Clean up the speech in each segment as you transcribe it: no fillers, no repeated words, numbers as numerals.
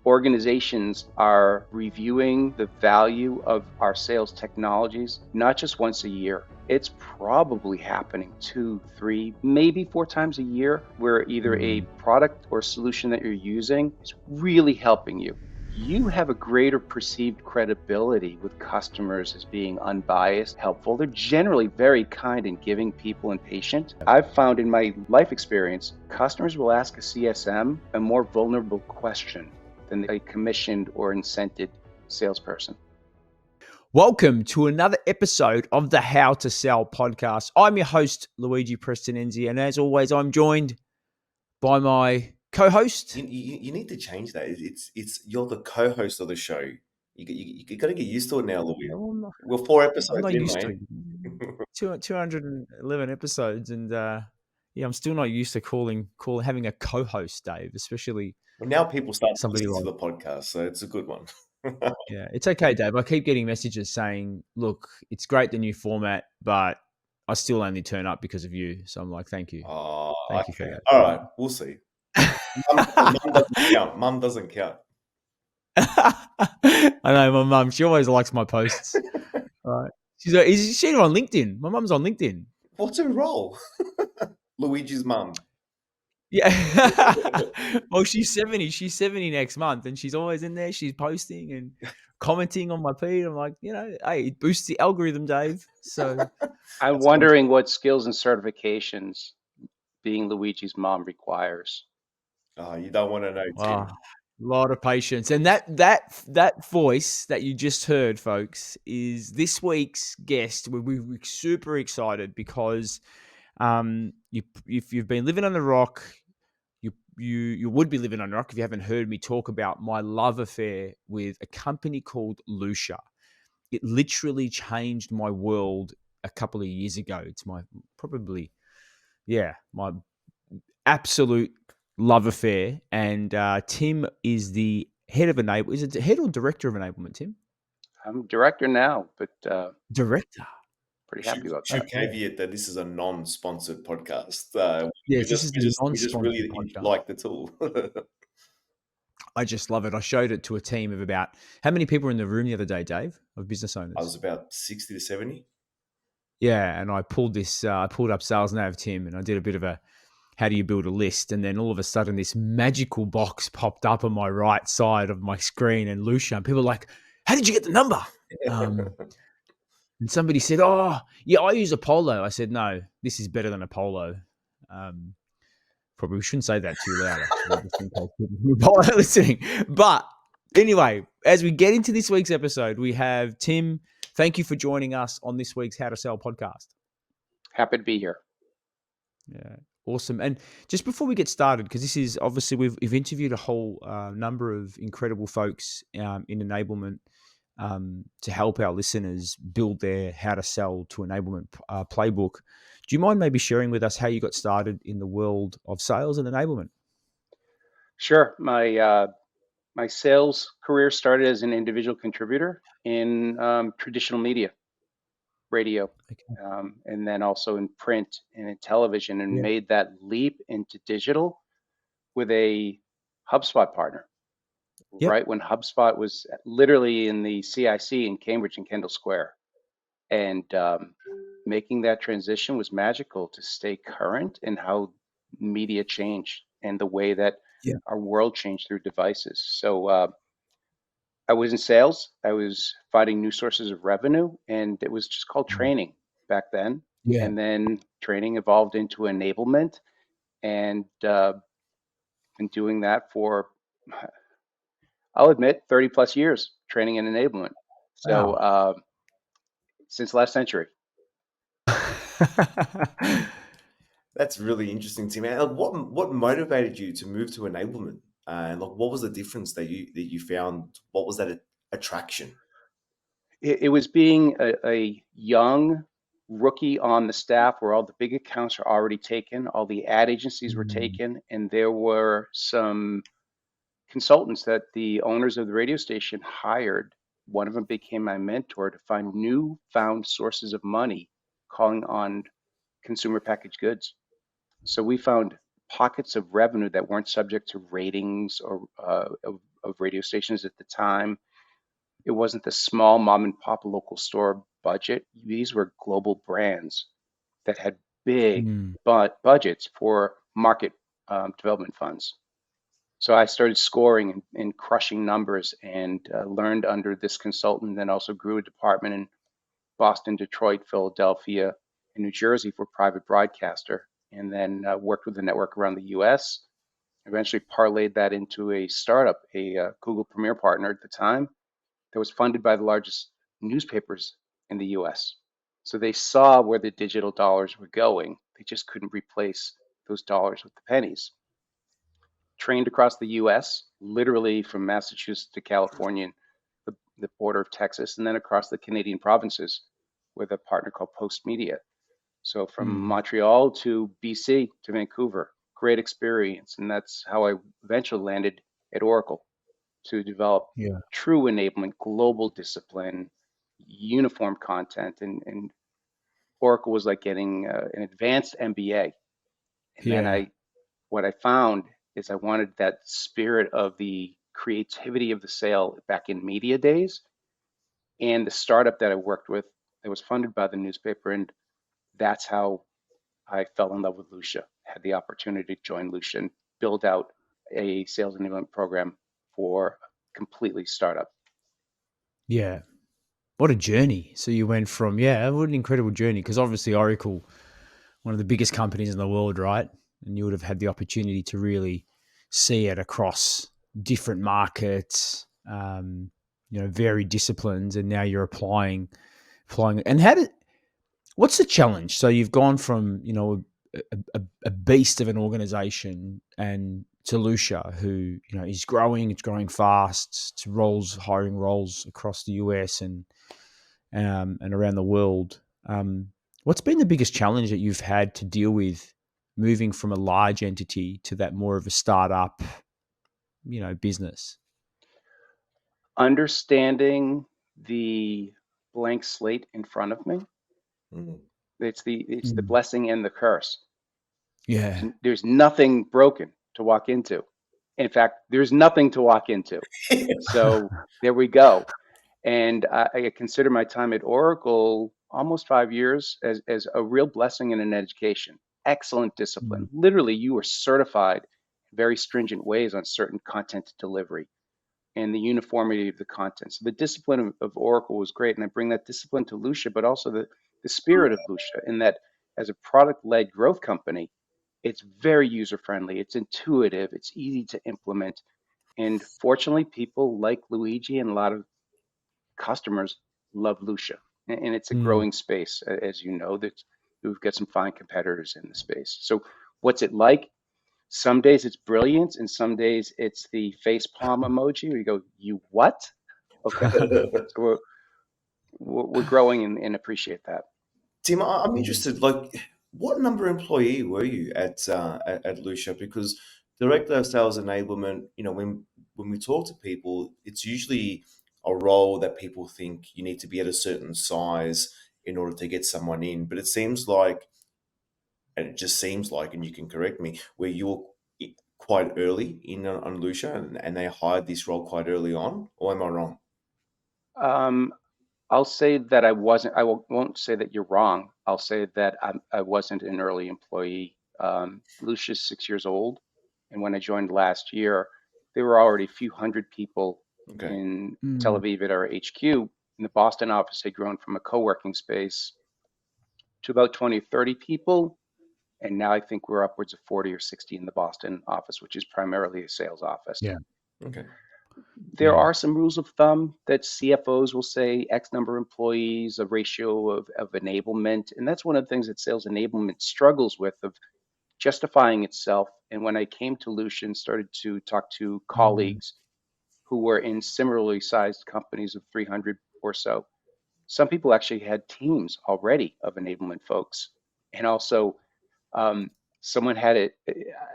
Organizations are reviewing the value of our sales technologies, not just once a year. It's probably happening 2, 3, maybe 4 times a year, where either a product or solution that you're using is really helping you. You have a greater perceived credibility with customers as being unbiased, helpful. They're generally very kind and giving people and patient. I've found in my life experience, customers will ask a CSM a more vulnerable question than a commissioned or incented salesperson. Welcome to another episode of the How to Sell podcast. I'm your host, Luigi Prestinenzi, and as always, I'm joined by my co-host. You need to change that. It's you're the co-host of the show. You got to get used to it now, Louis. We're 4 episodes I'm not in, used mate. to it. 211 episodes, and I'm still not used to having a co-host, Dave. Especially now, people start somebody listening to the podcast, so it's a good one. Yeah, it's okay, Dave. I keep getting messages saying, "Look, it's great the new format, but I still only turn up because of you." So I'm like, "Thank you, thank you for that." All right, we'll see. Mum doesn't count. Mum doesn't count. I know my mum. She always likes my posts. Right? She's like, "Is she on LinkedIn?" My mum's on LinkedIn. What's her role? Luigi's mum. Yeah. Well, she's 70. She's 70 next month, and she's always in there. She's posting and commenting on my feed. I'm like, hey, it boosts the algorithm, Dave. So I'm wondering what skills and certifications being Luigi's mom requires. Oh, you don't want to know, Tim. A lot of patience. And that voice that you just heard, folks, is this week's guest. We're super excited because if you've been living on the rock, you would be living on a rock if you haven't heard me talk about my love affair with a company called Lusha. It literally changed my world a couple of years ago. It's my absolute love affair. And Tim is the head of enablement. Is it head or director of enablement, Tim? I'm director now, but director. Pretty happy about that. that. Caveat that this is a non-sponsored podcast. Yes, this is a non-sponsored really podcast. Like the tool. I just love it. I showed it to a team of about how many people were in the room the other day, Dave, of business owners? I was about 60 to 70. Yeah, and I pulled up Sales Nav, Tim, and I did a bit of a how do you build a list? And then all of a sudden this magical box popped up on my right side of my screen and Lusha, and people were like, how did you get the number? And somebody said, oh, yeah, I use Apollo. I said, no, this is better than Apollo. Probably we shouldn't say that too loud, actually, listening. But anyway, as we get into this week's episode, we have Tim. Thank you for joining us on this week's How to Sell podcast. Happy to be here. Yeah, awesome. And just before we get started, because this is obviously we've interviewed a whole number of incredible folks in enablement to help our listeners build their How to Sell to Enablement playbook. Do you mind maybe sharing with us how you got started in the world of sales and enablement? Sure. My sales career started as an individual contributor in traditional media, radio, and then also in print and in television, and made that leap into digital with a HubSpot partner. Yep. Right when HubSpot was literally in the CIC in Cambridge and Kendall Square. And making that transition was magical to stay current in how media changed and the way that our world changed through devices. So I was in sales. I was finding new sources of revenue, and it was just called training back then. Yeah. And then training evolved into enablement, and been doing that for, I'll admit, 30 plus years, training and enablement. So since last century. That's really interesting to me. What motivated you to move to enablement? And what was the difference that you found? What was that attraction? It was being a young rookie on the staff where all the big accounts are already taken, all the ad agencies were taken, and there were some consultants that the owners of the radio station hired. One of them became my mentor to find newfound sources of money calling on consumer packaged goods. So we found pockets of revenue that weren't subject to ratings or of radio stations at the time. It wasn't the small mom and pop local store budget. These were global brands that had big Mm. budgets for market development funds. So I started scoring and crushing numbers, and learned under this consultant, then also grew a department in Boston, Detroit, Philadelphia, and New Jersey for private broadcaster, and then worked with the network around the US. Eventually parlayed that into a startup, a Google Premier partner at the time, that was funded by the largest newspapers in the US. So they saw where the digital dollars were going. They just couldn't replace those dollars with the pennies. Trained across the US, literally from Massachusetts to California, and the border of Texas, and then across the Canadian provinces with a partner called Post Media. So from Mm. Montreal to BC to Vancouver, great experience. And that's how I eventually landed at Oracle to develop Yeah. true enablement, global discipline, uniform content. And Oracle was like getting an advanced MBA. And then Yeah. what I found is I wanted that spirit of the creativity of the sale back in media days, and the startup that I worked with that was funded by the newspaper. And that's how I fell in love with Lusha, had the opportunity to join Lusha and build out a sales enablement program for completely startup. Yeah. What a journey. So you went from, what an incredible journey. Because obviously Oracle, one of the biggest companies in the world, right? And you would have had the opportunity to really see it across different markets, varied disciplines, and now you're applying. And what's the challenge? So you've gone from, a beast of an organization and to Lusha, who, is growing, it's growing fast, it's hiring roles across the US and around the world. What's been the biggest challenge that you've had to deal with moving from a large entity to that more of a startup, business? Understanding the blank slate in front of me. Mm. It's the Mm. blessing and the curse. Yeah. There's nothing broken to walk into. In fact, there's nothing to walk into. So there we go. And I consider my time at Oracle, almost 5 years, as a real blessing and an education. Excellent discipline. Mm. Literally, you were certified in very stringent ways on certain content delivery and the uniformity of the content. So the discipline of Oracle was great. And I bring that discipline to Lusha, but also the spirit of Lusha, in that as a product-led growth company, it's very user-friendly, it's intuitive, it's easy to implement. And fortunately, people like Luigi and a lot of customers love Lusha. And it's a Mm. growing space, as you know, that we've got some fine competitors in the space. So what's it like? Some days it's brilliant, and some days it's the face palm emoji where you go, you what? Okay. So we're growing and appreciate that. Tim, I'm interested. Like, what number employee were you at Lucia? Because director of sales enablement, when we talk to people, it's usually a role that people think you need to be at a certain size in order to get someone in. But it seems like, and it just seems like, and you can correct me, where you're quite early in on Lucia, and they hired this role quite early on, or am I wrong? Um, I'll say that I wasn't. Won't say that you're wrong. I'll say that I wasn't an early employee. Lucia's 6 years old, and when I joined last year, there were already a few hundred people Okay. in Tel Mm. Aviv at our HQ. In the Boston office had grown from a co-working space to about 20, 30 people. And now I think we're upwards of 40 or 60 in the Boston office, which is primarily a sales office. Yeah. Okay. There Yeah. are some rules of thumb that CFOs will say X number of employees, a ratio of enablement. And that's one of the things that sales enablement struggles with, of justifying itself. And when I came to Lucia and started to talk to Mm. colleagues who were in similarly sized companies of 300 or so, some people actually had teams already of enablement folks. And also, um, someone had it.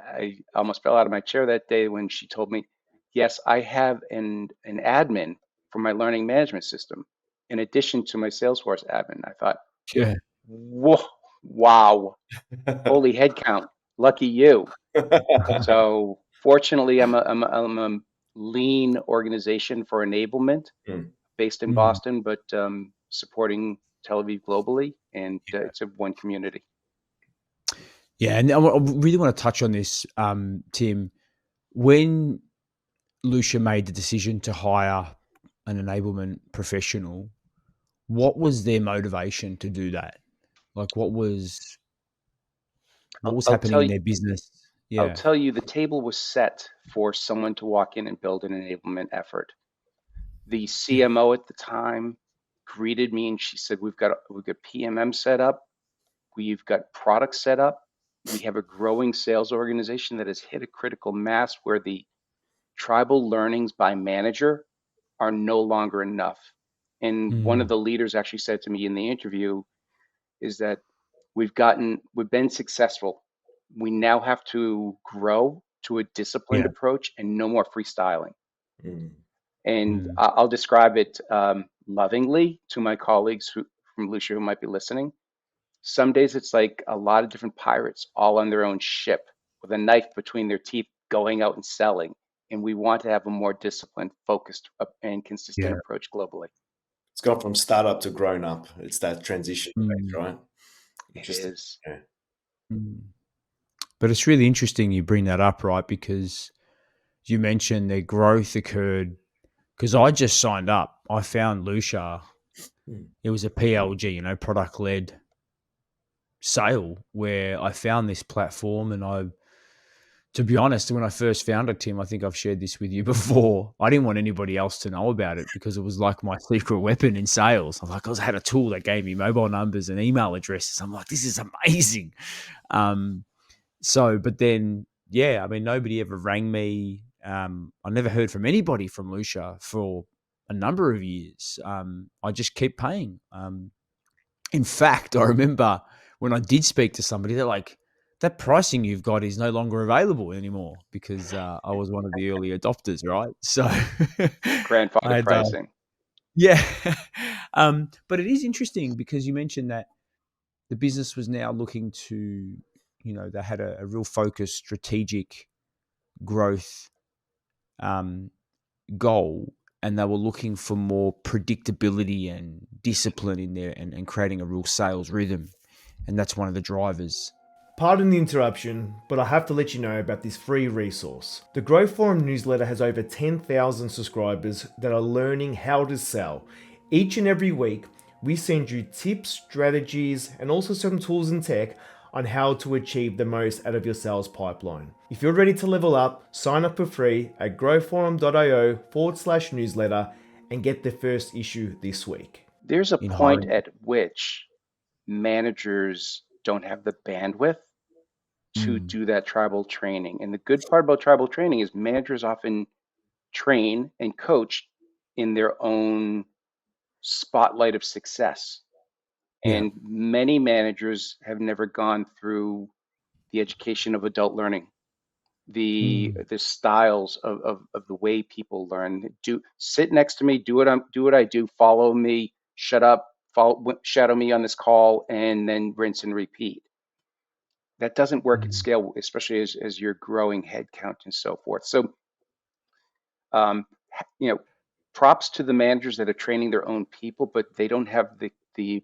I almost fell out of my chair that day when she told me, "Yes, I have an admin for my learning management system, in addition to my Salesforce admin." I thought, Yeah. "Whoa, wow, holy head count, lucky you." So fortunately, I'm a lean organization for enablement Mm. based in Mm. Boston, but supporting Tel Aviv globally, and it's a one community. Yeah, and I really want to touch on this, Tim. When Lusha made the decision to hire an enablement professional, what was their motivation to do that? Like, what was I'll happening tell in you, their business? I'll Yeah. tell you, the table was set for someone to walk in and build an enablement effort. The Yeah. CMO at the time greeted me and she said, we've got PMM set up. We've got products set up. We have a growing sales organization that has hit a critical mass where the tribal learnings by manager are no longer enough. And one of Mm. the leaders actually said to me in the interview is that we've been successful. We now have to grow to a disciplined Yeah. approach and no more freestyling. Mm. And Mm. I'll describe it lovingly to my colleagues from Lucia who might be listening. Some days it's like a lot of different pirates all on their own ship with a knife between their teeth going out and selling. And we want to have a more disciplined, focused, and consistent Yeah. approach globally. It's gone from startup to grown up. It's that transition phase, Mm. right? It Just is. yeah. Mm. But it's really interesting you bring that up, right? Because you mentioned their growth occurred because I just signed up. I found Lusha. Mm. It was a PLG, product led sale, where I found this platform. And to be honest, when I first found it, Tim, I think I've shared this with you before. I didn't want anybody else to know about it because it was like my secret weapon in sales. I had a tool that gave me mobile numbers and email addresses. I'm like, this is amazing. But then, yeah, I mean, nobody ever rang me. I never heard from anybody from Lusha for a number of years. I just keep paying. In fact, I remember when I did speak to somebody, they're like, that pricing you've got is no longer available anymore because I was one of the early adopters, right? So I Grandfather had, pricing. yeah. But it is interesting because you mentioned that the business was now looking to, they had a real focused strategic growth um, goal, and they were looking for more predictability and discipline in there, and creating a real sales rhythm. And that's one of the drivers. Pardon the interruption, but I have to let you know about this free resource. The Grow Forum newsletter has over 10,000 subscribers that are learning how to sell. Each and every week, we send you tips, strategies, and also some tools and tech on how to achieve the most out of your sales pipeline. If you're ready to level up, sign up for free at growforum.io/newsletter and get the first issue this week. There's a In point hiring. at which managers don't have the bandwidth to Mm, do that tribal training. And the good part about tribal training is managers often train and coach in their own spotlight of success. yeah. And many managers have never gone through the education of adult learning, Mm, the styles of the way people learn. Do sit next to me, do what I do, follow me, shut up, shadow me on this call, and then rinse and repeat. That doesn't work at mm, scale, especially as you're growing headcount and so forth. So, um, you know, props to the managers that are training their own people, but they don't have the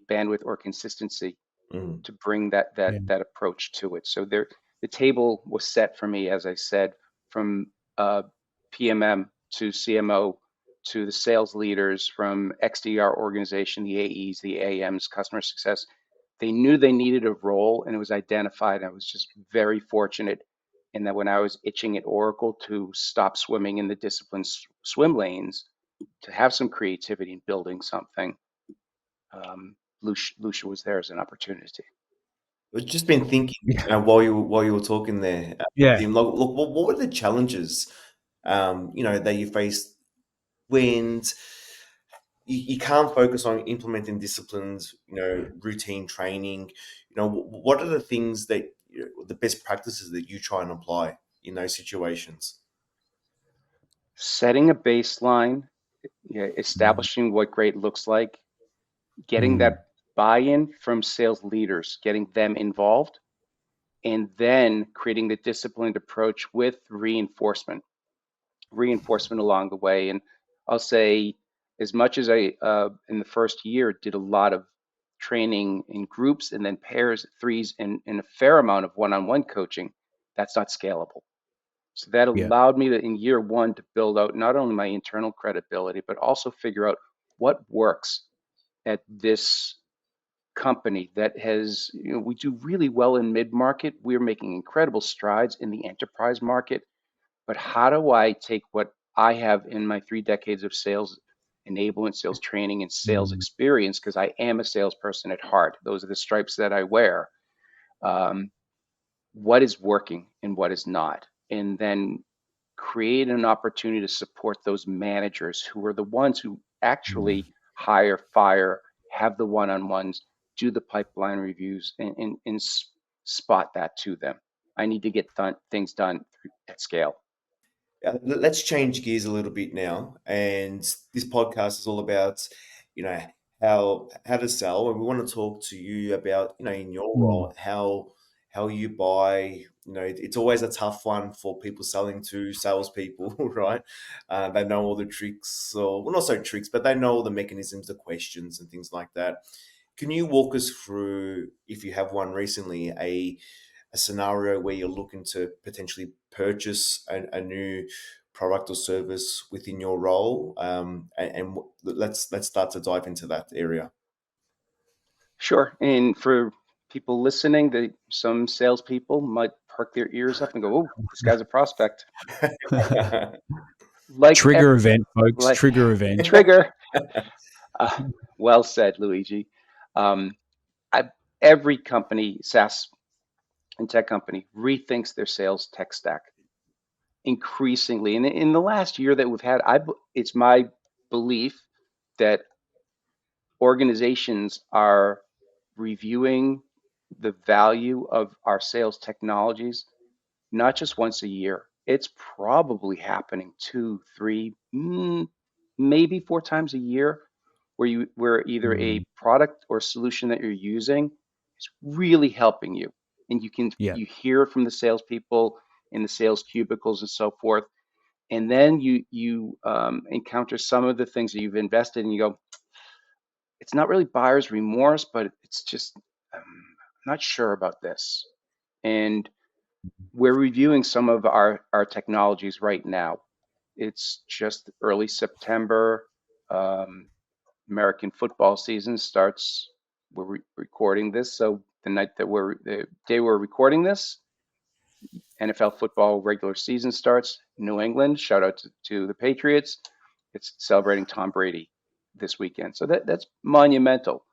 bandwidth or consistency Mm. to bring yeah. that approach to it. So the table was set for me, as I said, from PMM to CMO to the sales leaders, from XDR organization, the AEs, the AMs, customer success. They knew they needed a role, and it was identified. I was just very fortunate in that when I was itching at Oracle to stop swimming in the discipline swim lanes, to have some creativity in building something, Lucia was there as an opportunity. I've just been thinking Yeah. while you were talking there, Yeah. Tim. Look, what were the challenges, that you faced when you can't focus on implementing disciplines, routine training. What are the things that the best practices that you try and apply in those situations? Setting a baseline, Mm, establishing what great looks like, getting mm, that buy-in from sales leaders, getting them involved, and then creating the disciplined approach with reinforcement. reinforcement along the way. And I'll say, as much as I, in the first year, did a lot of training in groups and then pairs, threes, and a fair amount of one-on-one coaching, that's not scalable. So that Yeah. allowed me to, in year one, to build out not only my internal credibility, but also figure out what works at this company that has, we do really well in mid-market. We're making incredible strides in the enterprise market. But how do I take what I have in my 3 decades of sales enablement, sales training, and sales experience, because I am a salesperson at heart. Those are the stripes that I wear. What is working and what is not? And then create an opportunity to support those managers who are the ones who actually hire, fire, have the one-on-ones, do the pipeline reviews, and spot that to them. I need to get things done at scale. Let's change gears a little bit now, and this podcast is all about, you know, how to sell, and we want to talk to you about, in your role, how you buy. It's always a tough one for people selling to salespeople, right? They know all the tricks, or well, not so tricks, but they know all the mechanisms, the questions, and things like that. Can you walk us through, if you have one recently, a scenario where you're looking to potentially purchase a new product or service within your role, and let's start to dive into that area. Sure. And for people listening, some salespeople might perk their ears up and go, "Oh, this guy's a prospect." Like Trigger event, folks. like Trigger event. trigger. Well said, Luigi. Um, every company, SaaS and tech company, rethinks their sales tech stack increasingly. And in the last year that we've had, it's my belief that organizations are reviewing the value of our sales technologies not just once a year. It's probably happening 2, 3, maybe 4 times a year, where either a product or solution that you're using is really helping you, and you hear it from the salespeople in the sales cubicles and so forth, and then you encounter some of the things that you've invested, and you go, it's not really buyer's remorse, but it's just I'm not sure about this, and we're reviewing some of our technologies right now. It's just early September. American football season starts. We're recording this, so the day we're recording this, NFL football regular season starts. New England, shout out to the Patriots. It's celebrating Tom Brady this weekend, so that's monumental.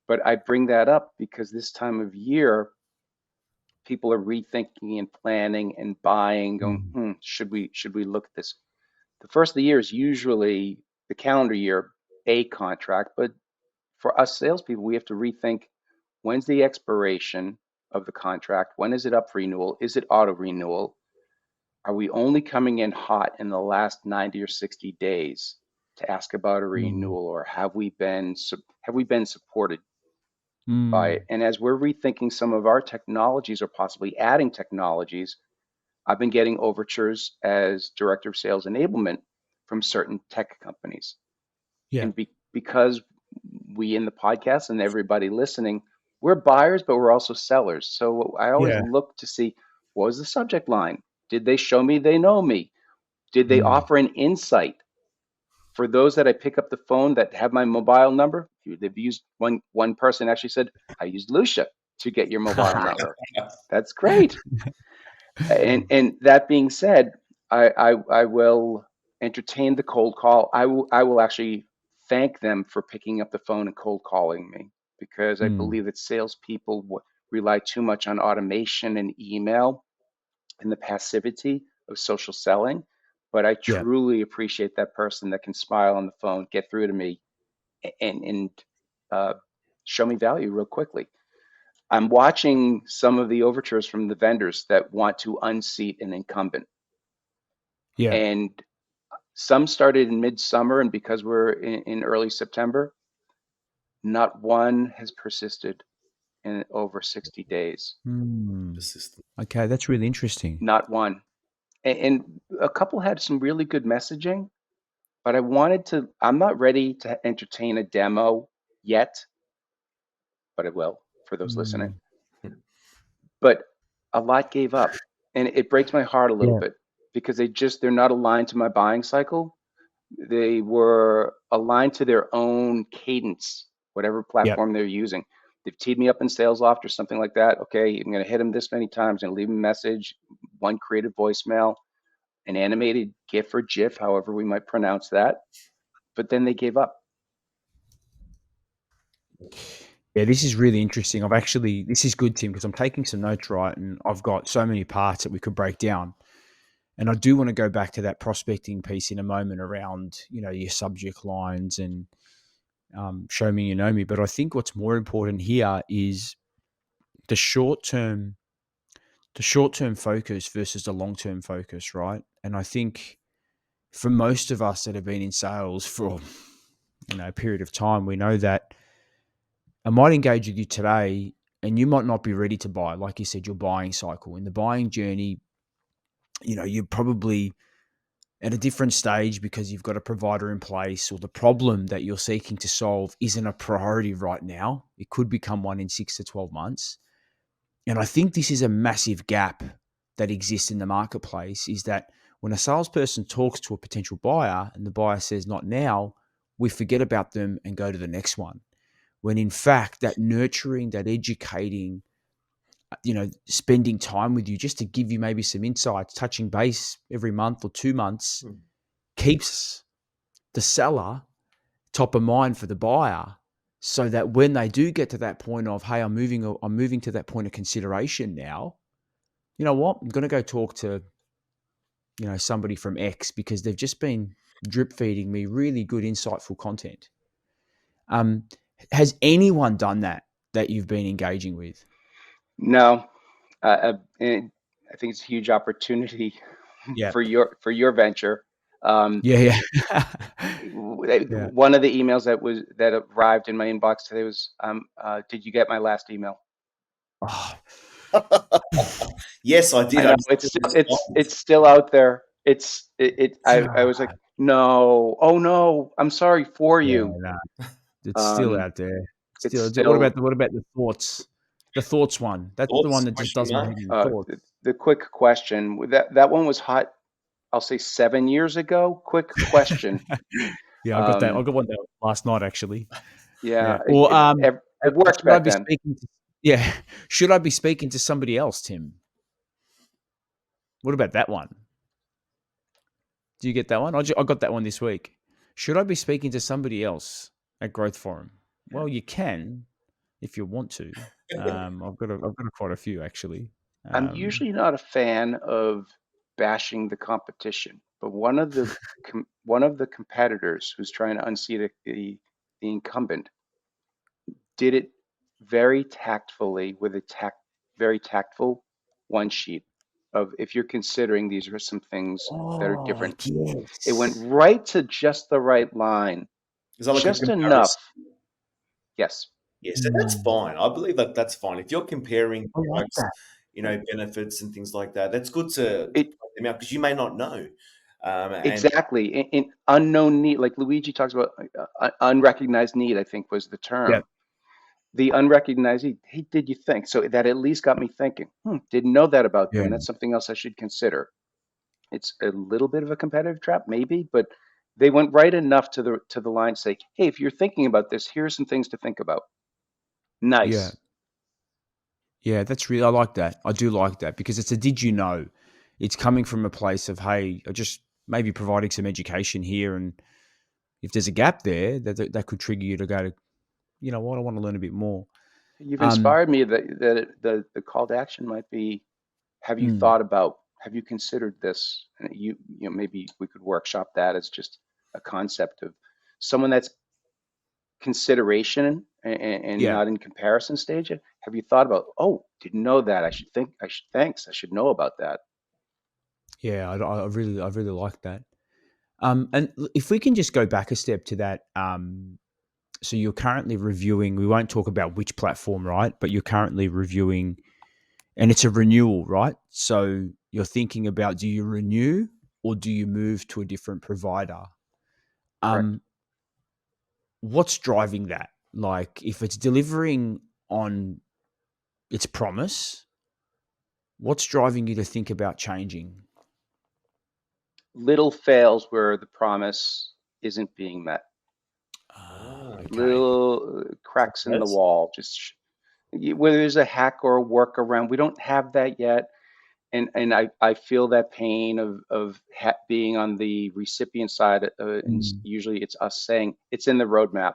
But I bring that up because this time of year, people are rethinking and planning and buying, going, should we look at this? The first of the year is usually the calendar year, a contract, but for us salespeople, we have to rethink, when's the expiration of the contract? When is it up for renewal? Is it auto renewal? Are we only coming in hot in the last 90 or 60 days to ask about a renewal, or have we been supported by it? And as we're rethinking some of our technologies or possibly adding technologies, I've been getting overtures as director of sales enablement from certain tech companies. Yeah. And because we in the podcast and everybody listening, we're buyers, but we're also sellers. So I always look to see, what was the subject line? Did they show me they know me? Did they offer an insight? For those that I pick up the phone that have my mobile number, they've used one person actually said, I used Lusha to get your mobile number. That's great. And that being said, I will entertain the cold call. I will actually thank them for picking up the phone and cold calling me, because I believe that salespeople rely too much on automation and email and the passivity of social selling. But I truly appreciate that person that can smile on the phone, get through to me, and show me value real quickly. I'm watching some of the overtures from the vendors that want to unseat an incumbent. Yeah. And some started in midsummer, and because we're in early September, not one has persisted in over 60 days. Persistent. Okay, that's really interesting. Not one. and a couple had some really good messaging, but I'm not ready to entertain a demo yet, but I will for those listening. Mm. But a lot gave up, and it breaks my heart a little Yeah. bit because they're not aligned to my buying cycle. They were aligned to their own cadence, whatever Yep. platform they're using. They've teed me up in SalesLoft or something like that. Okay, I'm going to hit them this many times and leave them a message, one creative voicemail, an animated GIF or GIF, however we might pronounce that. But then they gave up. Yeah, this is really interesting. This is good, Tim, because I'm taking some notes, right? And I've got so many parts that we could break down. And I do want to go back to that prospecting piece in a moment around, your subject lines and show me you know me. But I think what's more important here is the short term focus versus the long term focus, right? And I think for most of us that have been in sales for a period of time, we know that I might engage with you today and you might not be ready to buy. Like you said, your buying cycle. In the buying journey, you're probably at a different stage because you've got a provider in place, or the problem that you're seeking to solve isn't a priority right now. It could become one in 6 to 12 months. And I think this is a massive gap that exists in the marketplace, is that when a salesperson talks to a potential buyer and the buyer says not now, we forget about them and go to the next one. When in fact, that nurturing, that educating, spending time with you just to give you maybe some insights, touching base every month or 2 months keeps the seller top of mind for the buyer, so that when they do get to that point of, hey, I'm moving to that point of consideration now, you know what? I'm going to go talk to, somebody from X because they've just been drip feeding me really good, insightful content. Has anyone done that you've been engaging with? No, and I think it's a huge opportunity Yeah. for your venture. Yeah. Yeah. One of the emails that arrived in my inbox today was, "Did you get my last email?" Oh, Yes, I did. I I know just it's didn't respond. it's still out there. I was like, God. no, oh no, I'm sorry for Yeah, you. no, it's still Um, out there. it's Still, still what about the thoughts? The thoughts one. That's the one Thoughts? that just Question does my mark. head in. Thoughts. the quick question. That one was hot. I'll say 7 years ago. Quick question. Yeah, I got that. I Um, got one that last night actually. yeah, Yeah. Or it worked should I back be then. speaking to? Yeah. Should I be speaking to somebody else, Tim? What about that one? Do you get that one? I got that one this week. Should I be speaking to somebody else at Growth Forum? Well, you can if you want to. I've got quite a few actually. I'm Um, usually not a fan of bashing the competition, but one of the competitors who's trying to unseat the incumbent did it very tactfully with very tactful one sheet of, if you're considering, these are some things that are oh different. It went yes. right to just the right line, Is that like a just comparison? enough. Yes. Yes, so that's Mm, fine. I believe that that's fine. If you're comparing I like products, that. benefits and things like that, that's good to It point them out because you may not know. And exactly in unknown need, like Luigi talks about, unrecognized need, I think was the Yeah. term. The unrecognized need. Hey, did you think? So that at least got me thinking. Didn't know that about Yeah. them. That's something else I should consider. It's a little bit of a competitive trap, maybe, but they went right enough to the line, say, hey, if you're thinking about this, here are some things to think about. Yeah. Nice. Yeah, I like that. I do like that because it's a did you know? It's coming from a place of, hey, I just maybe providing some education here. And if there's a gap there, that could trigger you to go to, you know what, I want to learn a bit more. You've Um, inspired me that the call to action might be, have you mm, thought about, have you considered this? And maybe we could workshop that as just a concept of someone that's consideration and yeah. not in comparison stage. Have you thought about, oh, didn't know that. Thanks. I should know about that. Yeah. I really like that. And if we can just go back a step to that, so you're currently reviewing, we won't talk about which platform, right? But you're currently reviewing, and it's a renewal, right? So you're thinking about, do you renew or do you move to a different provider? Correct. What's driving that? Like, if it's delivering on its promise, what's driving you to think about changing? Little fails where the promise isn't being met. Okay. Little cracks in the That's wall, just whether there's a hack or a workaround. We don't have that yet. And I feel that pain of being on the recipient side, and Mm. usually it's us saying it's in the roadmap.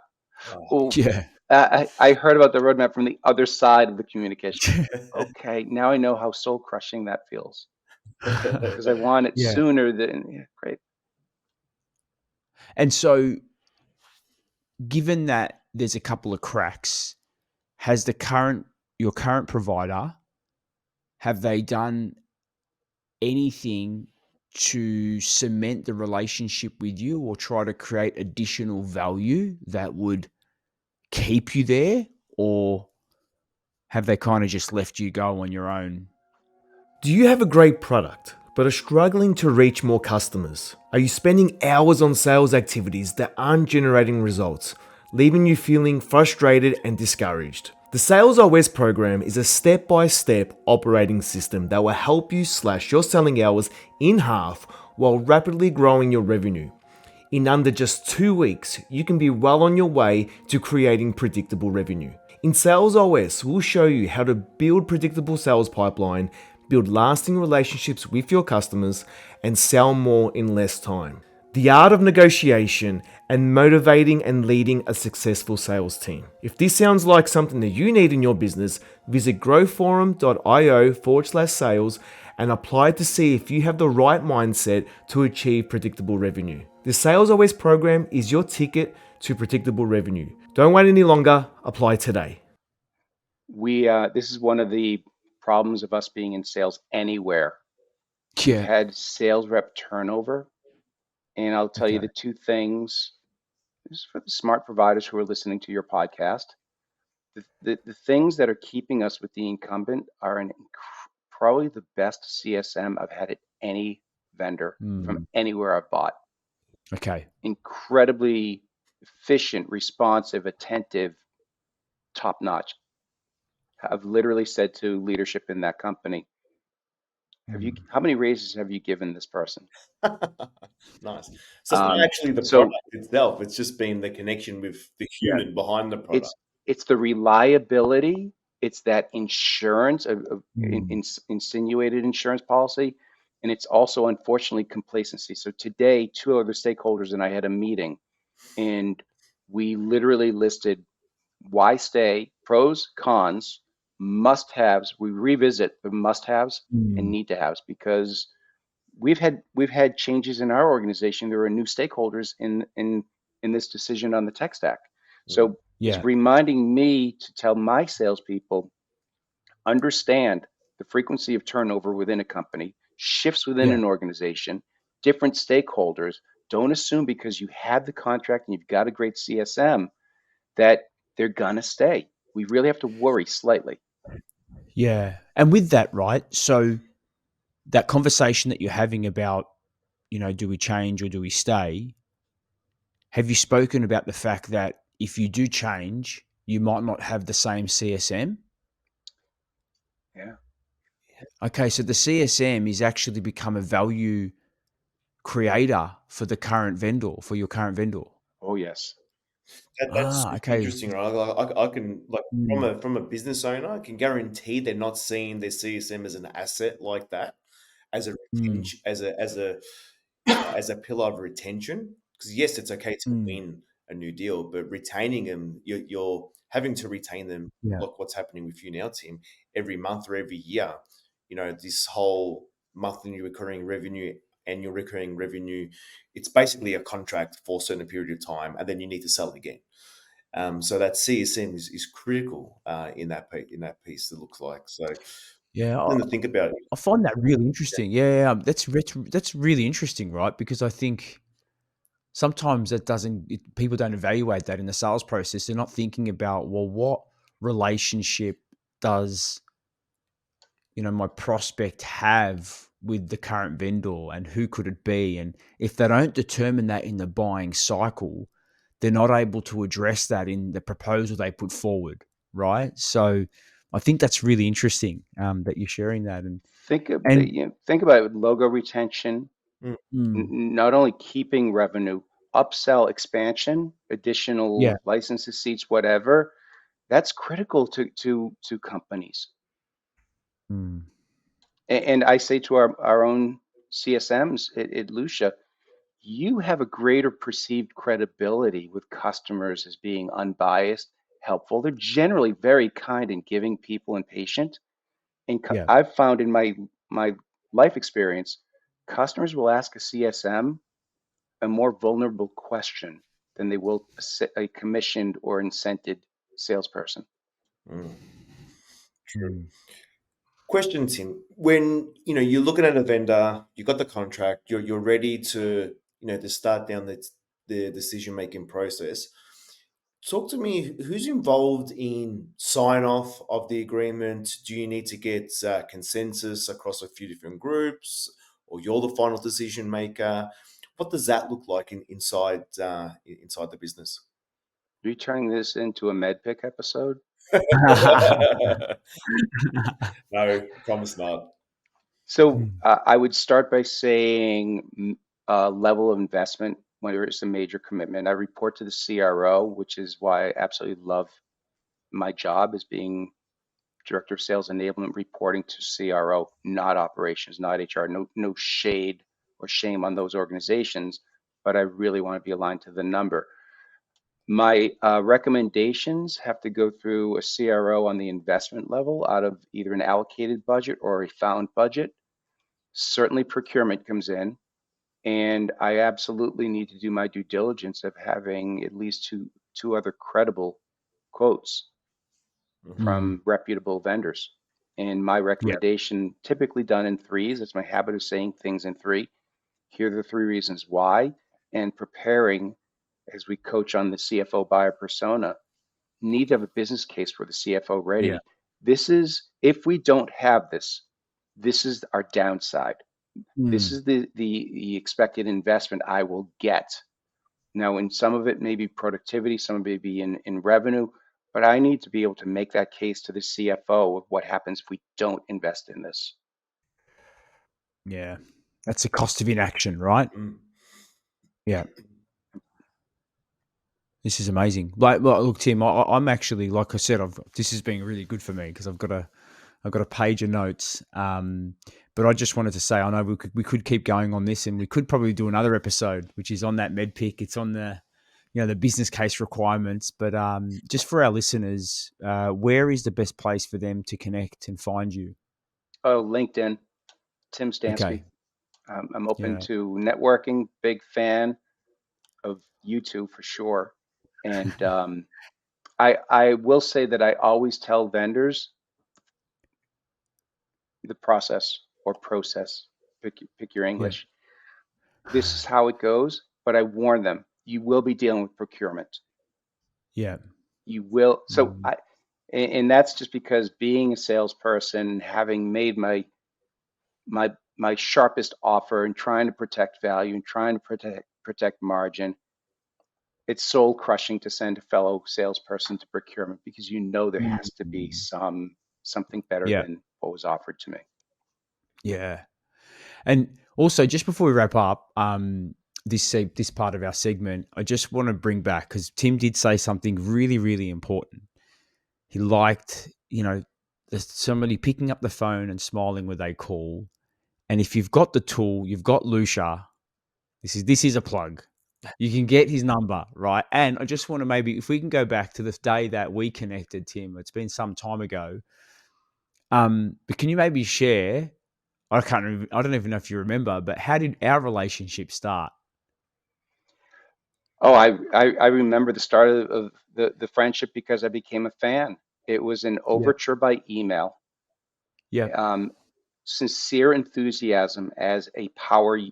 Oh, Yeah. I heard about the roadmap from the other side of the communication. Okay, now I know how soul crushing that feels because I want it Yeah. sooner than great. And so, given that there's a couple of cracks, has your current provider, have they done anything to cement the relationship with you or try to create additional value that would keep you there, or have they kind of just left you go on your own? Do you have a great product but are struggling to reach more customers? Are you spending hours on sales activities that aren't generating results, leaving you feeling frustrated and discouraged? The Sales OS program is a step-by-step operating system that will help you slash your selling hours in half while rapidly growing your revenue. In under just 2 weeks, you can be well on your way to creating predictable revenue. In Sales OS, we'll show you how to build predictable sales pipeline, build lasting relationships with your customers, and sell more in less time. The art of negotiation and motivating and leading a successful sales team. If this sounds like something that you need in your business, visit growforum.io/sales and apply to see if you have the right mindset to achieve predictable revenue. The Sales OS program is your ticket to predictable revenue. Don't wait any longer, apply today. This is one of the problems of us being in sales anywhere. We've Yeah. had sales rep turnover, and I'll tell you Okay. the two things. This is for the smart providers who are listening to your podcast. The things that are keeping us with the incumbent are probably the best CSM I've had at any vendor from anywhere I've bought. Okay. Incredibly efficient, responsive, attentive, top notch. I've literally said to leadership in that company, how many raises have you given this person? nice. So it's not actually the So product itself; it's just been the connection with the yeah, human behind the product. it's the reliability, it's that insurance of insinuated insurance policy, and it's also unfortunately complacency. So today, two other stakeholders and I had a meeting, and we literally listed why stay, pros, cons, must haves. We revisit the must haves and need to haves because we've had changes in our organization. There are new stakeholders in this decision on the tech stack. So it's Yeah. reminding me to tell my salespeople, understand the frequency of turnover within a company, shifts within Yeah. an organization, different stakeholders. Don't assume because you have the contract and you've got a great CSM that they're gonna stay. We really have to worry slightly. Yeah. And with that, right? So that conversation that you're having about, do we change or do we stay? Have you spoken about the fact that if you do change, you might not have the same CSM? Yeah. Okay, so the CSM is actually become a value creator for your current vendor. Oh yes. That's Ah, super okay. interesting, right? I can like Mm, from a business owner, I can guarantee they're not seeing their CSM as an asset like that, as a mm, retention, as a pillar of retention. Because yes, it's okay to mm. win a new deal, but retaining them, you're having to retain them. Yeah, Like what's happening with you now, Tim, every month or every year. This whole monthly recurring revenue, annual recurring revenue, it's basically a contract for a certain period of time, and then you need to sell it again. So that CSM is critical in that piece. It looks like so. yeah. Something to think about. I find that really interesting. Yeah, that's really interesting, right? Because I think sometimes people don't evaluate that in the sales process. They're not thinking about, well, what relationship does my prospect have with the current vendor, and who could it be? And if they don't determine that in the buying cycle, they're not able to address that in the proposal they put forward, right? So I think that's really interesting that you're sharing that. And Think about it with logo retention, Mm. mm, not only keeping revenue, upsell, expansion, yeah, additional licenses, seats, whatever. That's critical to companies. mm, And I say to our own CSMs at Lusha, you have a greater perceived credibility with customers as being unbiased, helpful. They're generally very kind and giving people and patient. And yeah, I've found in my life experience, customers will ask a CSM a more vulnerable question than they will a commissioned or incented salesperson. Mm. True. mm, Question, Tim. When you're looking at a vendor, you got the contract, you're ready to to start down the decision making process. Talk to me. Who's involved in sign off of the agreement? Do you need to get consensus across a few different groups, or you're the final decision maker? What does that look like inside the business? Are you turning this into a MedPick episode? No, promise not. So I would start by saying level of investment, whether it's a major commitment. I report to the CRO, which is why I absolutely love my job as being Director of Sales Enablement, reporting to CRO, not operations, not HR. No shade or shame on those organizations, but I really want to be aligned to the number. My recommendations have to go through a CRO on the investment level out of either an allocated budget or a found budget. Certainly procurement comes in, and I absolutely need to do my due diligence of having at least two other credible quotes Mhm. mm, from reputable vendors. And my yeah, recommendation, typically done in threes, it's my habit of saying things in three. Here are the three reasons why, and preparing as we coach on the CFO buyer persona, need to have a business case for the CFO yeah, ready. This is, if we don't have this, this is our downside. This mm, is the expected investment I will get. Now, in some of it may be productivity, some of it may be in revenue, but I need to be able to make that case to the CFO of what happens if we don't invest in this. yeah. That's the cost of inaction, right? Mm. Yeah. This is amazing. Like look, Tim, I'm actually, like I said, this has been really good for me because I've got a page of notes. But I just wanted to say, I know we could keep going on this, and we could probably do another episode, which is on that med pick. It's on the the business case requirements. But just for our listeners, where is the best place for them to connect and find you? Oh, LinkedIn, Tim Stansky. Okay. I'm open Yeah. to networking, big fan of you two for sure. And I will say that I always tell vendors the process or process, pick your Yeah. English. This is how it goes, but I warn them, you will be dealing with procurement. Yeah. You will. So Mm, and that's just because being a salesperson, having made my sharpest offer and trying to protect value and trying to protect margin, it's soul crushing to send a fellow salesperson to procurement because you know there has to be mm, something better yeah. than what was offered to me. Yeah. And also, just before we wrap up, this part of our segment, I just want to bring back because Tim did say something really, really important. He liked, somebody picking up the phone and smiling when they call. And if you've got the tool, you've got Lusha. This is a plug. You can get his number, right? And I just want to, maybe if we can go back to the day that we connected, Tim. It's been some time ago. But can you maybe share? I don't even know if you remember, but how did our relationship start? Oh, I remember the start of the friendship because I became a fan. It was an Yeah. overture by email, Yeah. um, sincere enthusiasm as a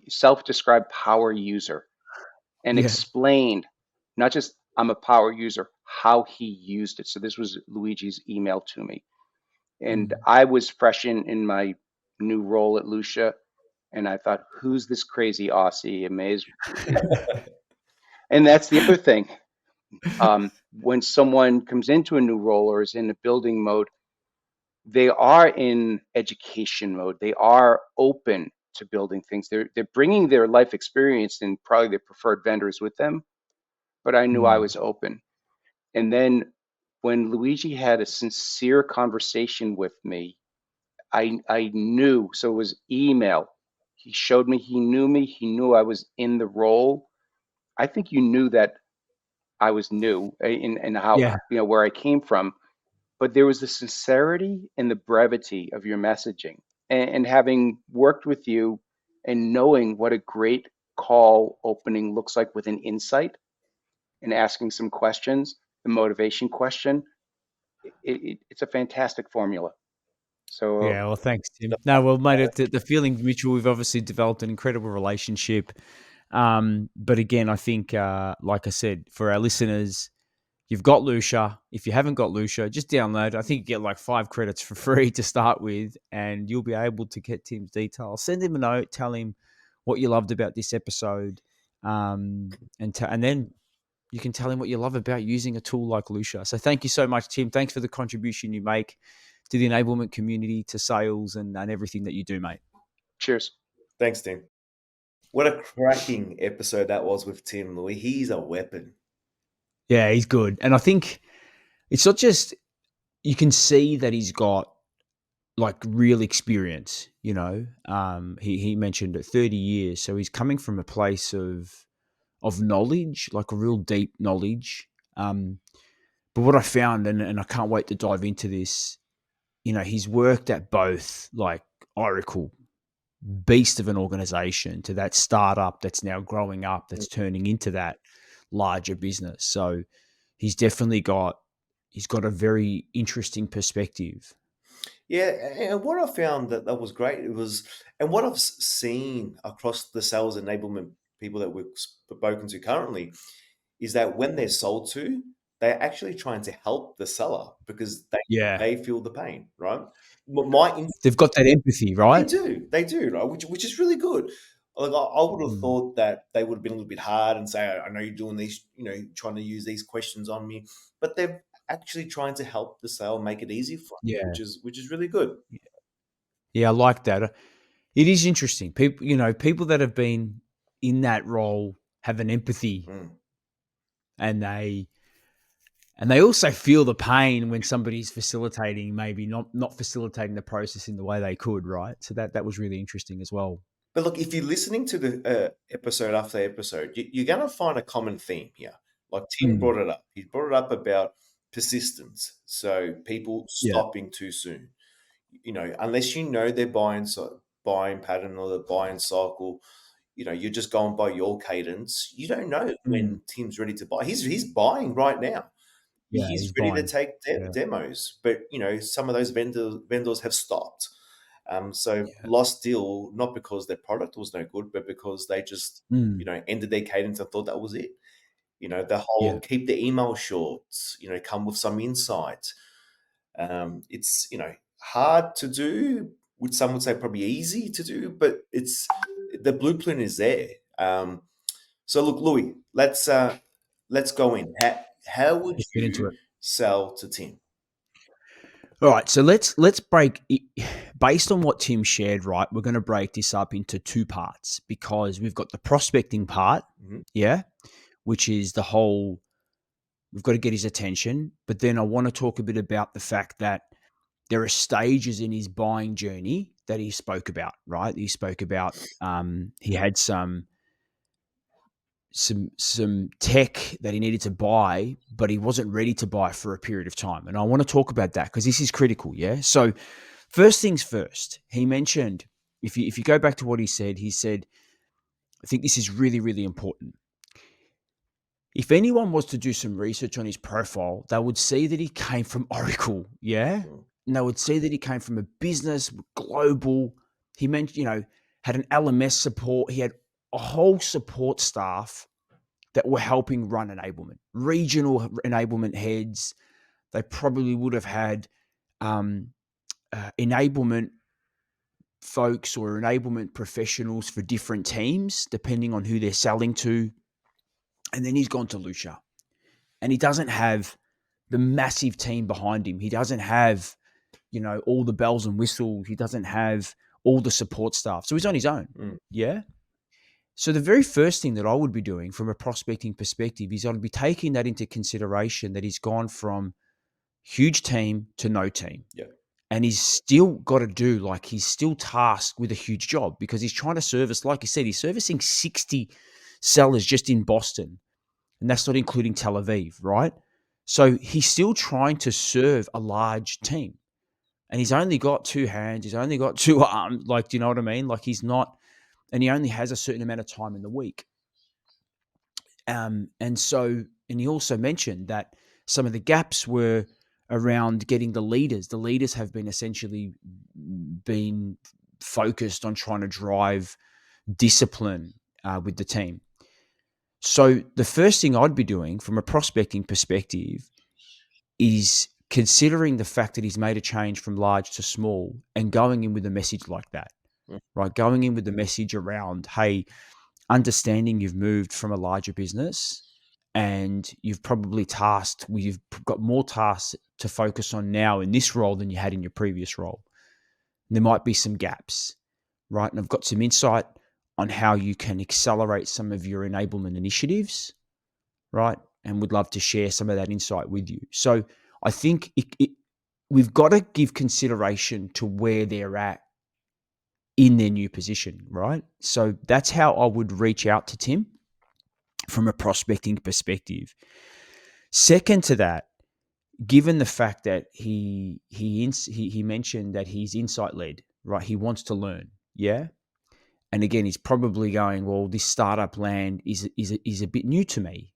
self-described power user, and Yeah. explained not just I'm a power user, how he used it. So this was Luigi's email to me. And I was fresh in my new role at Lusha, and I thought, who's this crazy Aussie? And that's the other thing. When someone comes into a new role or is in a building mode, they are in education mode. They are open to building things. They're bringing their life experience and probably their preferred vendors with them. But I knew I was open. And then when Luigi had a sincere conversation with me, I knew. So it was email. He showed me he knew me. He knew I was in the role. I think you knew that I was new in how, Yeah. where I came from, but there was the sincerity and the brevity of your messaging. And having worked with you and knowing what a great call opening looks like with an insight and asking some questions, the motivation question, it's a fantastic formula. So Yeah, well, thanks, Tim. No, well, mate, the feeling mutual. We've obviously developed an incredible relationship. But again, I think, like I said, for our listeners, you've got Lusha. If you haven't got Lusha, just download. I think you get like 5 credits for free to start with, and you'll be able to get Tim's details. Send him a note, tell him what you loved about this episode, and then you can tell him what you love about using a tool like Lusha. So thank you so much, Tim. Thanks for the contribution you make to the enablement community, to sales, and everything that you do, mate. cheers. Thanks, Tim. What a cracking episode that was with Tim, Louis. He's a weapon. Yeah, he's good. And I think it's not just, you can see that he's got like real experience, he mentioned 30 years. So he's coming from a place of knowledge, like a real deep knowledge. But what I found, and I can't wait to dive into this, he's worked at both like Oracle, beast of an organization, to that startup that's now growing up, that's turning into that larger business. So he's definitely got a very interesting perspective. Yeah, and what I found that was great, and what I've seen across the sales enablement people that we've spoken to currently, is that when they're sold to, they're actually trying to help the seller because Yeah. they feel the pain, right? My They've got that empathy, right? They do, right? Which is really good. Like I would have thought that they would have been a little bit hard and say, I know you're doing these, trying to use these questions on me, but they're actually trying to help the sale, make it easy for them, Yeah. which is really good. Yeah, I like that. It is interesting. People that have been in that role have an empathy, and they also feel the pain when somebody's facilitating, maybe not facilitating the process in the way they could, right? So that was really interesting as well. But look, if you're listening to the episode after episode, you're going to find a common theme here. Like Tim brought it up. He brought it up about persistence. So people stopping too soon. Unless you know their buying pattern or the buying cycle, you're just going by your cadence. You don't know when Tim's ready to buy. He's buying right now. Yeah, He's he's ready to buying. take demos, but some of those vendors have stopped. So lost deal, not because their product was no good, but because they just ended their cadence and thought that was it. The whole keep the email short. Come with some insight. It's hard to do, which some would say probably easy to do, but it's the blueprint is there. So look, Louis, let's go in. How would Let's get into you it. sell to Tim? All right, so let's break it, based on what Tim shared. Right, we're going to break this up into 2 parts, because we've got the prospecting part, which is the whole. We've got to get his attention, but then I want to talk a bit about the fact that there are stages in his buying journey that he spoke about. Right, he spoke about he had some tech that he needed to buy, but he wasn't ready to buy for a period of time. And I want to talk about that because this is critical. Yeah. So first things first, he mentioned, if you go back to what he said, I think this is really, really important. If anyone was to do some research on his profile, they would see that he came from Oracle. Yeah. And they would see that he came from a business, global. He mentioned, had an LMS support. He had a whole support staff that were helping run enablement, regional enablement heads. They probably would have had enablement folks or enablement professionals for different teams, depending on who they're selling to. And then he's gone to Lusha, and he doesn't have the massive team behind him. He doesn't have, all the bells and whistles. He doesn't have all the support staff. So he's on his own. Yeah. So the very first thing that I would be doing from a prospecting perspective is I'd be taking that into consideration, that he's gone from huge team to no team. Yeah. And he's still got to do, he's still tasked with a huge job, because he's trying to service, like you said, he's servicing 60 sellers just in Boston. And that's not including Tel Aviv, right? So he's still trying to serve a large team. And he's only got two hands. He's only got two arms. Do you know what I mean? He's not, and he only has a certain amount of time in the week. And he also mentioned that some of the gaps were around getting the leaders. The leaders have been essentially been focused on trying to drive discipline with the team. So the first thing I'd be doing from a prospecting perspective is considering the fact that he's made a change from large to small and going in with a message like that, right? Going in with the message around, hey, understanding you've moved from a larger business and you've probably you've got more tasks to focus on now in this role than you had in your previous role. And there might be some gaps, right? And I've got some insight on how you can accelerate some of your enablement initiatives, right? And would love to share some of that insight with you. So I think we've got to give consideration to where they're at in their new position, right? So that's how I would reach out to Tim from a prospecting perspective. Second to that, given the fact that he mentioned that he's insight led, right? He wants to learn, yeah. And again, he's probably going, well, this startup land is a bit new to me.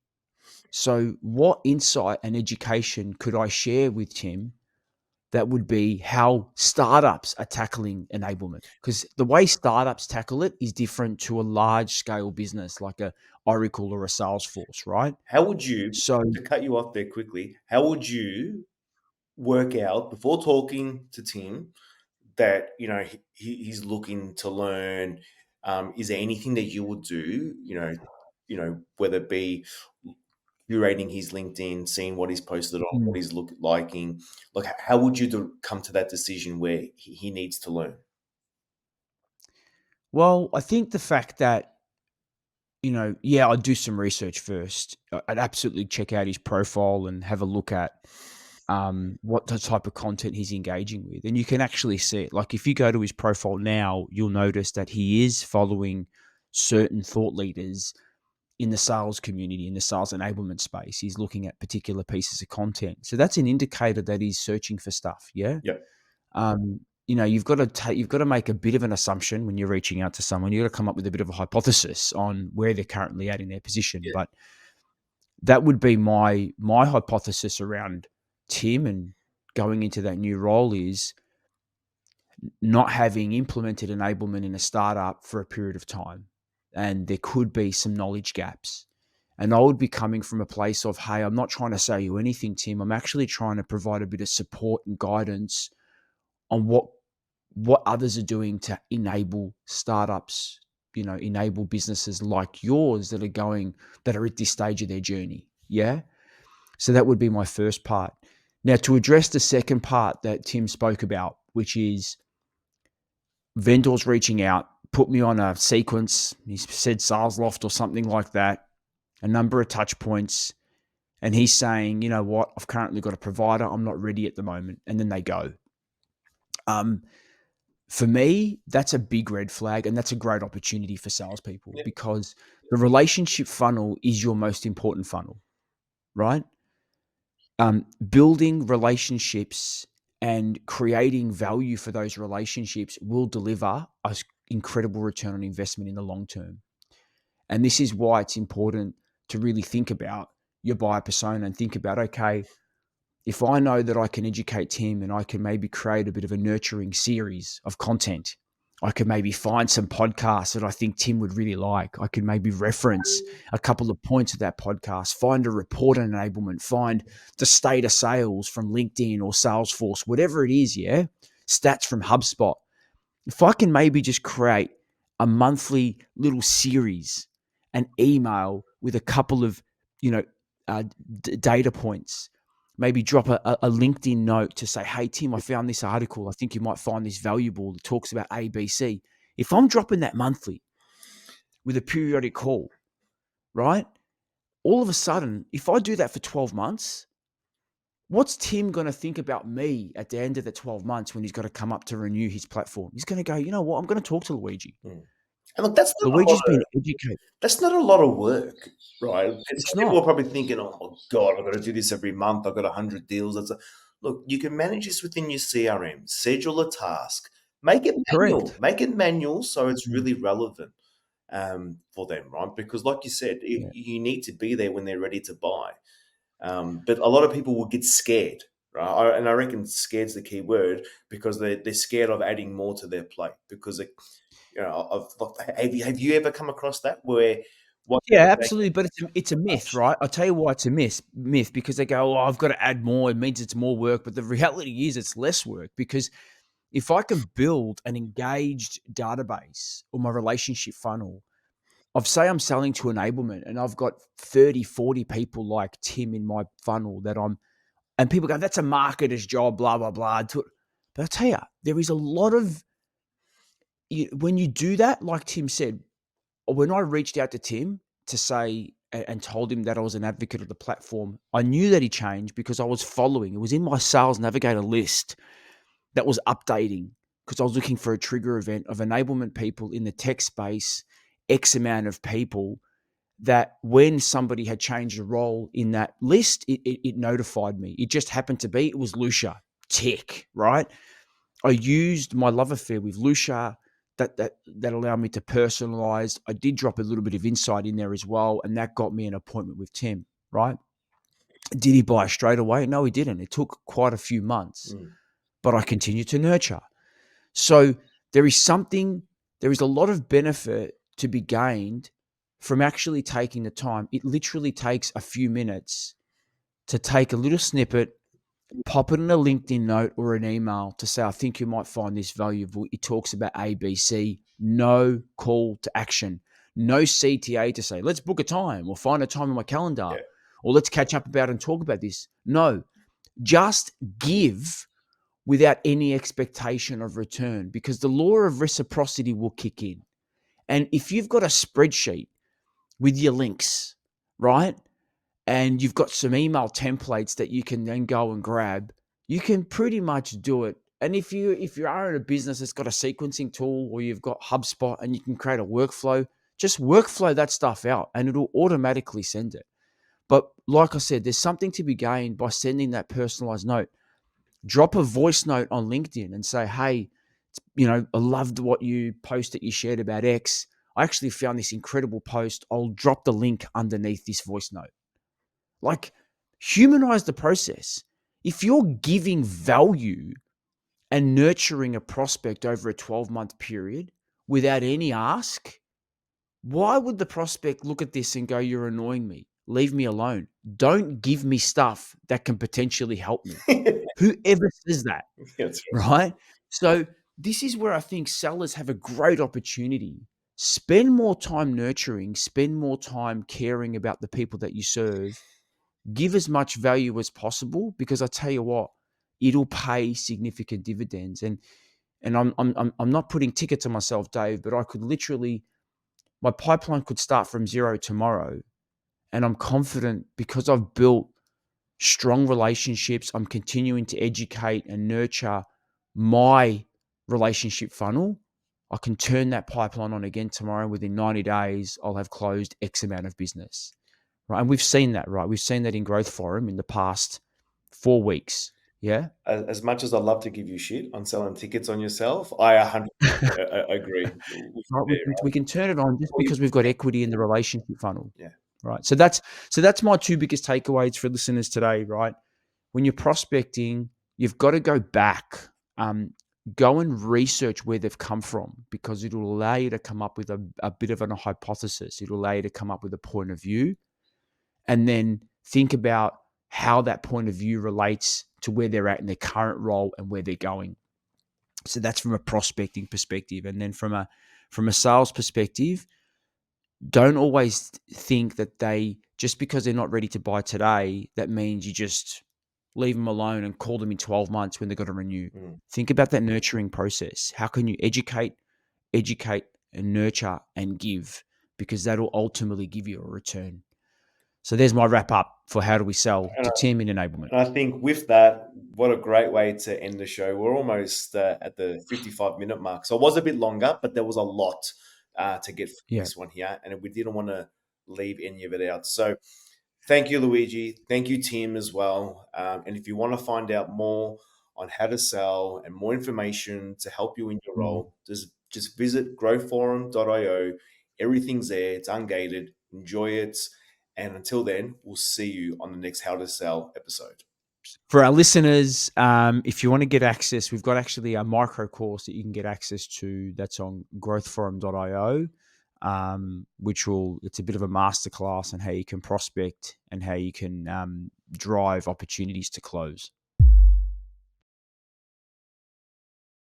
So what insight and education could I share with Tim that would be how startups are tackling enablement? Because the way startups tackle it is different to a large scale business like a Oracle or a Salesforce, right? How would you, So to cut you off there quickly, how would you work out before talking to Tim that he's looking to learn? Is there anything that you would do? Whether it be curating his LinkedIn, seeing what he's posted on, what he's liking. How would you come to that decision where he needs to learn? Well, I think the fact that, I'd do some research first. I'd absolutely check out his profile and have a look at what the type of content he's engaging with. And you can actually see it. If you go to his profile now, you'll notice that he is following certain thought leaders in the sales community, in the sales enablement space. He's looking at particular pieces of content. So that's an indicator that he's searching for stuff. Yeah. Yeah. You've got to make a bit of an assumption when you're reaching out to someone. You've got to come up with a bit of a hypothesis on where they're currently at in their position. Yeah. But that would be my hypothesis around Tim and going into that new role is not having implemented enablement in a startup for a period of time. And there could be some knowledge gaps. And I would be coming from a place of, hey, I'm not trying to say you anything, Tim. I'm actually trying to provide a bit of support and guidance on what others are doing to enable startups, enable businesses like yours that are at this stage of their journey. Yeah. So that would be my first part. Now, to address the second part that Tim spoke about, which is vendors reaching out, put me on a sequence. He said SalesLoft or something like that, a number of touch points. And he's saying, you know what, I've currently got a provider. I'm not ready at the moment. And then they go. For me, that's a big red flag, and that's a great opportunity for salespeople because the relationship funnel is your most important funnel, right? Building relationships and creating value for those relationships will deliver an incredible return on investment in the long term. And this is why it's important to really think about your buyer persona and think about, okay, if I know that I can educate Tim and I can maybe create a bit of a nurturing series of content, I could maybe find some podcasts that I think Tim would really like. I could maybe reference a couple of points of that podcast, find a report on enablement, find the state of sales from LinkedIn or Salesforce, whatever it is, yeah? stats from HubSpot. If I can maybe just create a monthly little series, an email with a couple of, data points, maybe drop a LinkedIn note to say, hey, Tim, I found this article. I think you might find this valuable. It talks about ABC. If I'm dropping that monthly with a periodic call, right? All of a sudden, if I do that for 12 months, what's Tim going to think about me at the end of the 12 months when he's got to come up to renew his platform? He's going to go, you know what? I'm going to talk to Luigi. And look, Luigi's been educated. that's not a lot of work, right? It's Some people not. are probably thinking, oh, God, I've got to do this every month. I've got 100 deals. Look, you can manage this within your CRM, schedule a task, make it manual so it's really relevant for them, right? Because like you said, you need to be there when they're ready to buy. But a lot of people will get scared, right? And I reckon scared's the key word, because they're scared of adding more to their plate. Because, have you ever come across that where? Yeah, absolutely. But it's a myth, right? I'll tell you why it's a myth, because they go, oh, I've got to add more. It means it's more work. But the reality is it's less work, because if I can build an engaged database or my relationship funnel, say I'm selling to Enablement and I've got 30, 40 people like Tim in my funnel and people go, that's a marketer's job, blah, blah, blah. But I'll tell you, there is a lot of, when you do that, like Tim said, when I reached out to Tim to say and told him that I was an advocate of the platform, I knew that he changed because I was following. It was in my Sales Navigator list that was updating because I was looking for a trigger event of enablement people in the tech space, X amount of people, that when somebody had changed a role in that list, it notified me. It just happened to be, it was Lusha, tech, right? I used my love affair with Lusha that allowed me to personalize. I did drop a little bit of insight in there as well, and that got me an appointment with Tim, right? Did he buy straight away? No, he didn't. It took quite a few months, but I continued to nurture. So there is a lot of benefit to be gained from actually taking the time. It literally takes a few minutes to take a little snippet, pop it in a LinkedIn note or an email to say, I think you might find this valuable. It talks about ABC, no call to action, no CTA to say, let's book a time or find a time in my calendar or let's catch up about and talk about this. No, just give without any expectation of return, because the law of reciprocity will kick in. And if you've got a spreadsheet with your links, right, and you've got some email templates that you can then go and grab, you can pretty much do it. And if you are in a business that's got a sequencing tool or you've got HubSpot and you can create a workflow, just workflow that stuff out and it'll automatically send it. But like I said, there's something to be gained by sending that personalized note. Drop a voice note on LinkedIn and say, hey, I loved what you posted, you shared about X. I actually found this incredible post. I'll drop the link underneath this voice note. Like, humanize the process. If you're giving value and nurturing a prospect over a 12-month period without any ask, why would the prospect look at this and go, you're annoying me, leave me alone, don't give me stuff that can potentially help me? Whoever says that, right? So this is where I think sellers have a great opportunity. Spend more time nurturing, spend more time caring about the people that you serve, give as much value as possible, because I tell you what, it'll pay significant dividends. And I'm not putting tickets on myself, Dave, but I could literally, my pipeline could start from zero tomorrow. And I'm confident because I've built strong relationships, I'm continuing to educate and nurture my relationship funnel. I can turn that pipeline on again tomorrow. Within 90 days, I'll have closed X amount of business. Right. And we've seen that, right? We've seen that in Growth Forum in the past 4 weeks. Yeah. As much as I love to give you shit on selling tickets on yourself, I 100% agree. Right. We can turn it on just because we've got equity in the relationship funnel. Yeah. Right. So that's my 2 biggest takeaways for listeners today, right? When you're prospecting, you've got to go back, go and research where they've come from, because it will allow you to come up with a bit of a hypothesis. It will allow you to come up with a point of view, and then think about how that point of view relates to where they're at in their current role and where they're going. So that's from a prospecting perspective. And then from a sales perspective, don't always think that they, just because they're not ready to buy today, that means you just leave them alone and call them in 12 months when they've got to renew. Think about that nurturing process. How can you educate, and nurture and give? Because that'll ultimately give you a return. So there's my wrap up for how do we sell And to Tim in enablement. And I think with that, what a great way to end the show. We're almost at the 55-minute mark. So it was a bit longer, but there was a lot to get from Yeah. this one here. And we didn't want to leave any of it out. So thank you, Luigi. Thank you, Tim, as well. And if you want to find out more on how to sell and more information to help you in your role, just visit growforum.io. Everything's there. It's ungated. Enjoy it. And until then, we'll see you on the next How to Sell episode. For our listeners, if you want to get access, we've got actually a micro course that you can get access to that's on growthforum.io, it's a bit of a masterclass on how you can prospect and how you can drive opportunities to close.